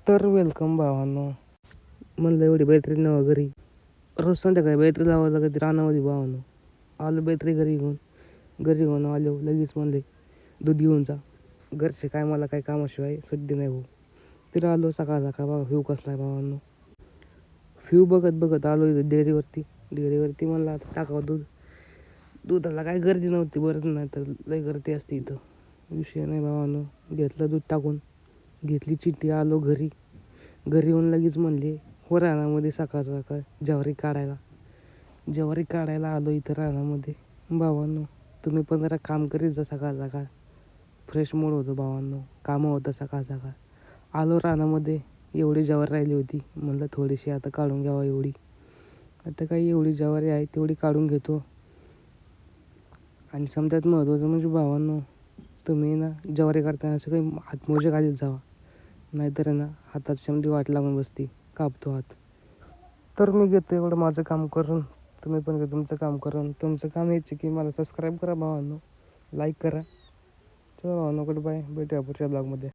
तर वेलकम भावांनो. म्हणलं एवढी बैटरी नव्हा घरी. रोज संध्याकाळी बैटरी लावायला कधी रानामध्ये भावांनो. आलो बैटरी घरी घेऊन आलो. लगेच म्हणले दूध घेऊन जा. घरचे काय मला काय कामाशिवाय सुट्टी नाही भाऊ. तिला आलो सकाळ बघा फ्यू कसला आहे भावांनो. फ्यू बघत आलो इथं डेअरीवरती म्हणलं आता टाकावं दूध. दुधाला काय गर्दी नव्हती, बरंच नाही तर लय गर्दी असते इथं. विषय नाही भावांनो. घेतलं दूध टाकून, घेतली चिठ्ठी, आलो घरी येऊन लगेच म्हणले हो रानामध्ये सकाळ ज्वारी काढायला आलो इथं रानामध्ये. भावांनो तुम्ही पण जरा काम करीत जा सकाळ फ्रेश मूड होतं भावांनो. कामं होतं सकाळ आलो रानामध्ये. एवढी ज्वारी राहिली होती, म्हणलं थोडीशी आता काढून घ्यावा. आता काही एवढी ज्वारी आहे तेवढी काढून घेतो. आणि समजात महत्त्वाचं म्हणजे भावांनो, तुम्ही ना ज्वारी काढताना असं काही हातमोजे घालीत जावा, नाहीतर ना हातात शमडी वाट लागून बसते, कापतो हात. तर मी घेतो एवढं माझं काम करून, तुम्ही पण घ्या तुमचं काम करून. तुमचं काम हेच की मला सबस्क्राईब करा भावांनो, लाईक करा. चला भावांनो, गुड बाय. भेटूया पुढच्या ब्लॉगमध्ये.